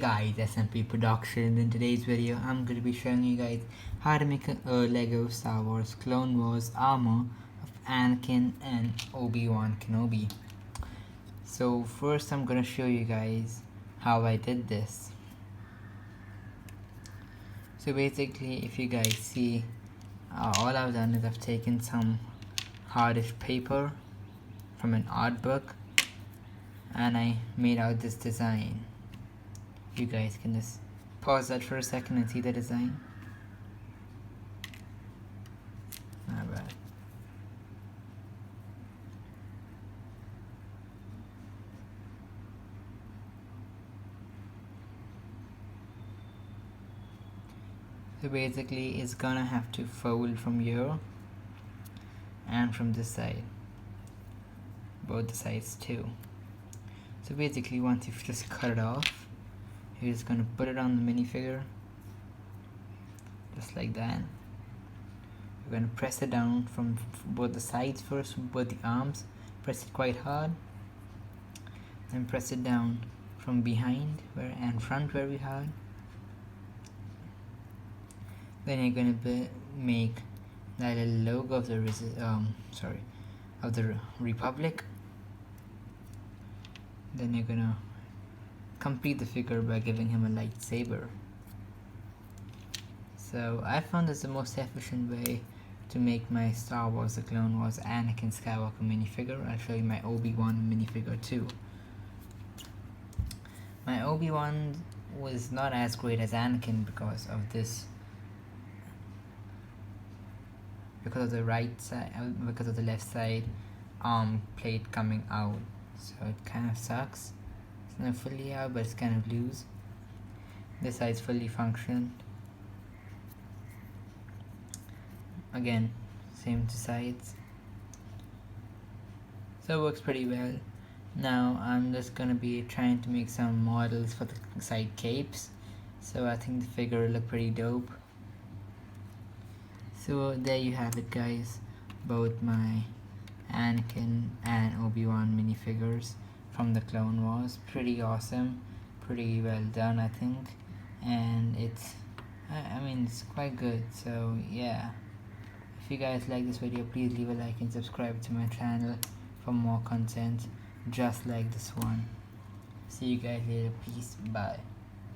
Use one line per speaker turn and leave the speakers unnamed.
Guys, SMP Production. In today's video I'm going to be showing you guys how to make a Lego Star Wars Clone Wars armor of Anakin and Obi-Wan Kenobi. So first I'm going to show you guys how I did this. So basically, if you guys see, all I've done is I've taken some hardish paper from an art book and I made out this design. You guys can just pause that for a second and see the design. Alright. So basically it's gonna have to fold from here and from this side, both the sides too. So basically once you've just cut it off, you're just gonna put it on the minifigure just like that. You're gonna press it down from both the sides first, from both the arms. Press it quite hard, then press it down from behind and front very hard. Then you're gonna make that little logo of the Republic. Then you're gonna complete the figure by giving him a lightsaber. So I found this the most efficient way to make my Star Wars The Clone Wars Anakin Skywalker minifigure. I'll show you my Obi-Wan minifigure too. My Obi-Wan was not as great as Anakin because of this, because of the left side arm plate coming out, so it kind of sucks. It's not fully out, but it's kind of loose. This side's fully functioned. Again, same two sides, so it works pretty well. Now I'm just gonna be trying to make some models for the side capes, so I think the figure will look pretty dope. So there you have it, guys, both my Anakin and Obi-Wan minifigures from the Clone Wars. Pretty awesome, pretty well done, I think, and it's quite good. So yeah, if you guys like this video, please leave a like and subscribe to my channel for more content just like this one. See you guys later. Peace. Bye.